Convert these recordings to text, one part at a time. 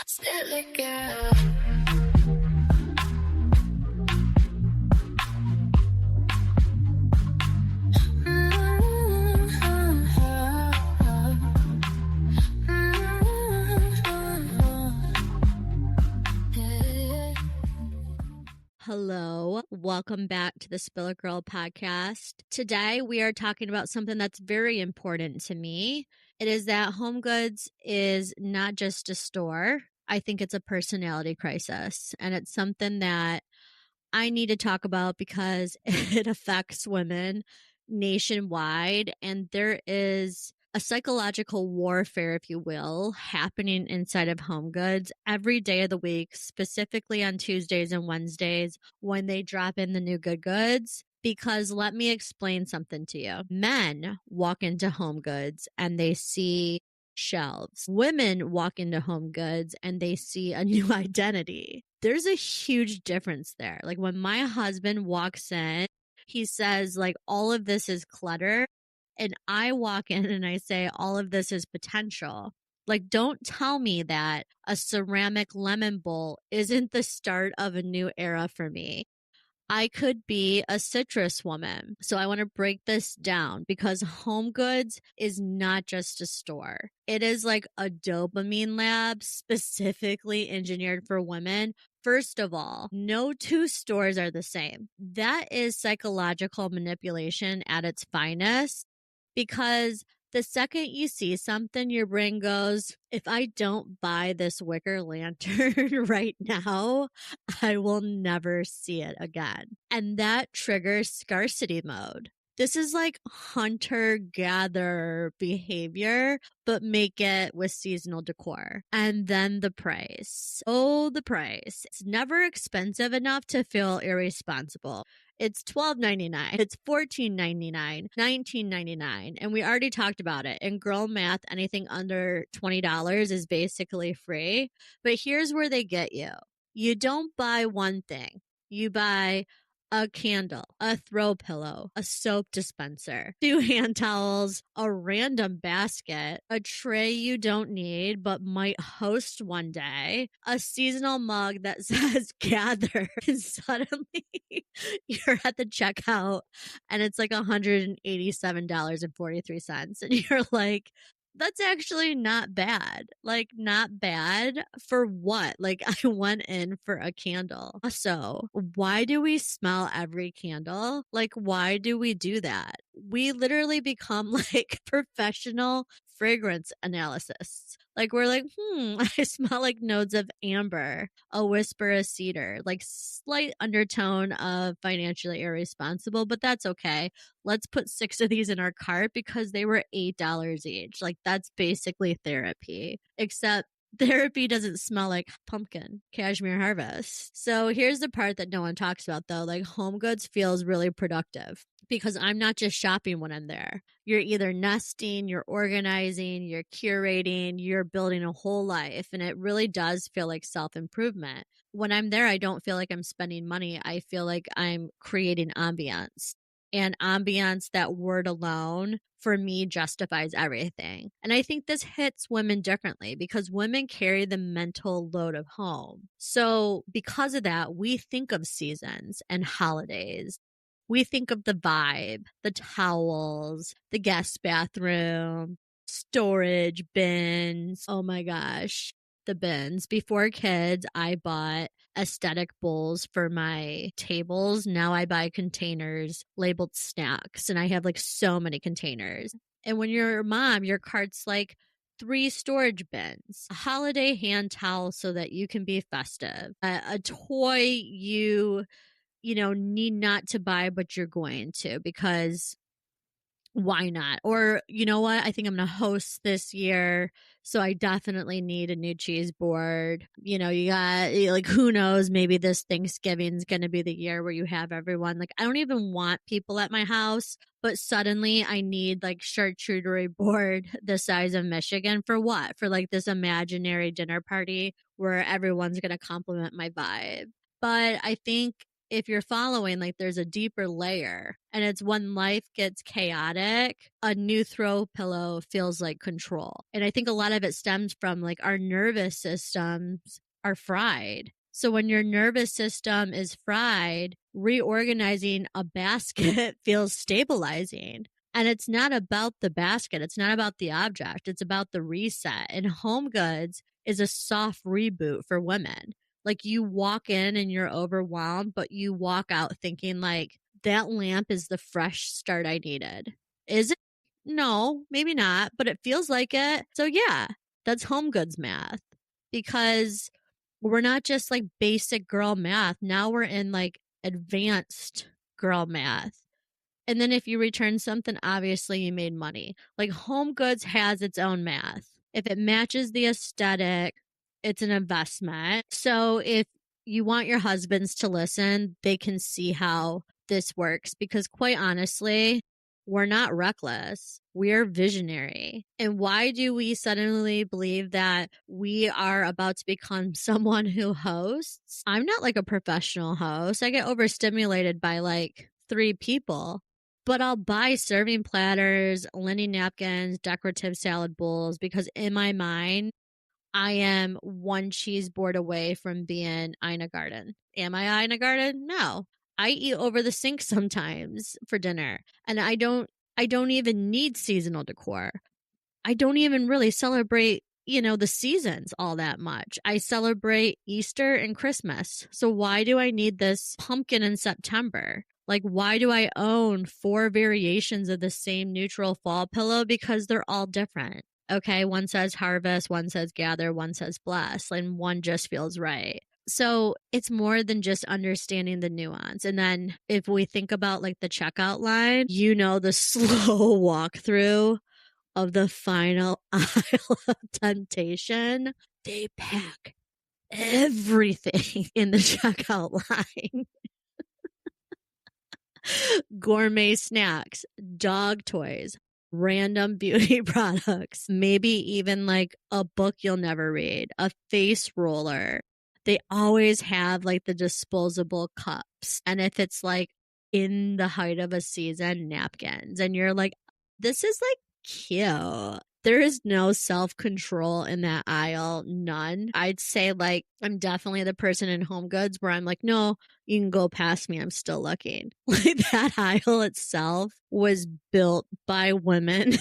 Silly girl. Hello, welcome back to the Spiller Girl podcast. Today we are talking about something that's very important to me. It is that HomeGoods is not just a store. I think it's a personality crisis, and it's something that I need to talk about because it affects women nationwide, and there is a psychological warfare, if you will, happening inside of HomeGoods every day of the week, specifically on Tuesdays and Wednesdays when they drop in the new good goods. Because let me explain something to you. Men walk into HomeGoods and they see shelves. Women walk into HomeGoods and they see a new identity. There's a huge difference there. Like when my husband walks in, he says like all of this is clutter, and I walk in and I say all of this is potential. Like, don't tell me that a ceramic lemon bowl isn't the start of a new era for me. I could be a citrus woman. So I want to break this down because HomeGoods is not just a store. It is like a dopamine lab specifically engineered for women. First of all, no two stores are the same. That is psychological manipulation at its finest, because the second you see something, your brain goes, if I don't buy this wicker lantern right now, I will never see it again. And that triggers scarcity mode. This is like hunter-gatherer behavior, but make it with seasonal decor. And then the price. Oh, the price. It's never expensive enough to feel irresponsible. It's $12.99. It's $14.99, $19.99. And we already talked about it. In girl math, anything under $20 is basically free. But here's where they get you. You don't buy one thing. You buy a candle, a throw pillow, a soap dispenser, 2 hand towels, a random basket, a tray you don't need but might host one day, a seasonal mug that says gather, and suddenly you're at the checkout and it's like $187.43. And you're like, that's actually not bad. Like, not bad for what? Like, I went in for a candle. So, why do we smell every candle? Like, why do we do that? We literally become like professional fragrance analysts. Like, we're like, I smell like nodes of amber, a whisper of cedar, like slight undertone of financially irresponsible, but that's okay. Let's put 6 of these in our cart because they were $8 each. Like, that's basically therapy, except therapy doesn't smell like pumpkin, cashmere harvest. So here's the part that no one talks about though. Like, HomeGoods feels really productive because I'm not just shopping when I'm there. You're either nesting, you're organizing, you're curating, you're building a whole life. And it really does feel like self-improvement. When I'm there, I don't feel like I'm spending money. I feel like I'm creating ambiance. And ambiance, that word alone, for me, justifies everything. And I think this hits women differently because women carry the mental load of home. So because of that, we think of seasons and holidays. We think of the vibe, the towels, the guest bathroom, storage bins. Oh my gosh, the bins. Before kids, I bought aesthetic bowls for my tables. Now I buy containers labeled snacks, and I have like so many containers. And when you're a mom, your cart's like 3 storage bins, a holiday hand towel so that you can be festive, a toy you know, need not to buy, but you're going to because why not? Or, you know what? I think I'm going to host this year. So I definitely need a new cheese board. You know, you got like, who knows? Maybe this Thanksgiving's going to be the year where you have everyone. Like, I don't even want people at my house, but suddenly I need like charcuterie board the size of Michigan for what? For like this imaginary dinner party where everyone's going to compliment my vibe. But I think if you're following, like there's a deeper layer, and it's when life gets chaotic, a new throw pillow feels like control. And I think a lot of it stems from like our nervous systems are fried. So when your nervous system is fried, reorganizing a basket feels stabilizing. And it's not about the basket, it's not about the object, it's about the reset. And HomeGoods is a soft reboot for women. Like you walk in and you're overwhelmed, but you walk out thinking like that lamp is the fresh start I needed. Is it? No, maybe not, but it feels like it. So yeah, that's HomeGoods math, because we're not just like basic girl math. Now we're in like advanced girl math. And then if you return something, obviously you made money. Like HomeGoods has its own math. If it matches the aesthetic, it's an investment. So if you want your husbands to listen, they can see how this works, because quite honestly, we're not reckless. We're visionary. And why do we suddenly believe that we are about to become someone who hosts? I'm not like a professional host. I get overstimulated by like 3 people. But I'll buy serving platters, linen napkins, decorative salad bowls, because in my mind, I am one cheese board away from being Ina Garden. Am I Ina Garden? No. I eat over the sink sometimes for dinner, and I don't even need seasonal decor. I don't even really celebrate, the seasons all that much. I celebrate Easter and Christmas. So why do I need this pumpkin in September? Like, why do I own 4 variations of the same neutral fall pillow? Because they're all different. Okay. One says harvest, one says gather, one says bless, and one just feels right. So it's more than just understanding the nuance. And then if we think about like the checkout line, the slow walkthrough of the final aisle of temptation, they pack everything in the checkout line. Gourmet snacks, dog toys, random beauty products, maybe even like a book you'll never read, a face roller. They always have like the disposable cups. And if it's like in the height of a season, napkins. And you're like, this is like cute. There is no self control in that aisle. None. I'd say like I'm definitely the person in HomeGoods where I'm like, no, you can go past me. I'm still looking. Like that aisle itself was built by women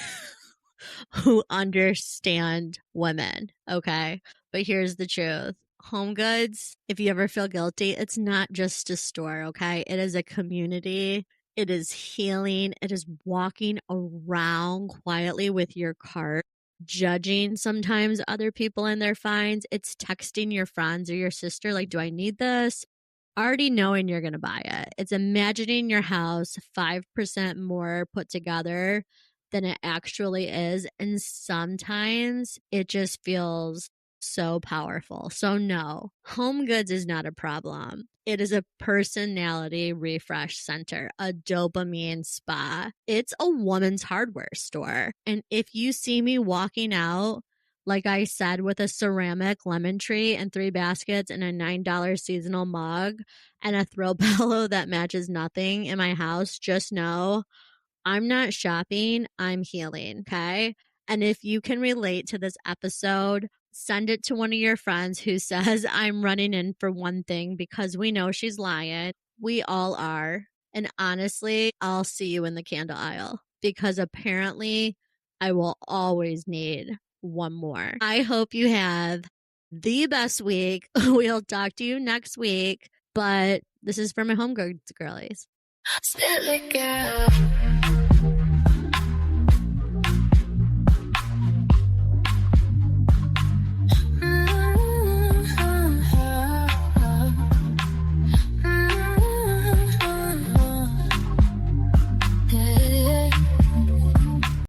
who understand women. Okay. But here's the truth. HomeGoods, if you ever feel guilty, it's not just a store. Okay. It is a community. It is healing. It is walking around quietly with your cart, judging sometimes other people and their finds. It's texting your friends or your sister, like, do I need this? Already knowing you're going to buy it. It's imagining your house 5% more put together than it actually is. And sometimes it just feels so powerful. So no, HomeGoods is not a problem. It is a personality refresh center, a dopamine spa. It's a woman's hardware store. And if you see me walking out, like I said, with a ceramic lemon tree and 3 baskets and a $9 seasonal mug and a throw pillow that matches nothing in my house, just know I'm not shopping, I'm healing. Okay. And if you can relate to this episode, send it to one of your friends who says, I'm running in for one thing, because we know she's lying. We all are. And honestly, I'll see you in the candle aisle, because apparently I will always need one more. I hope you have the best week. We'll talk to you next week. But this is for my HomeGoods girlies. Spit like girl.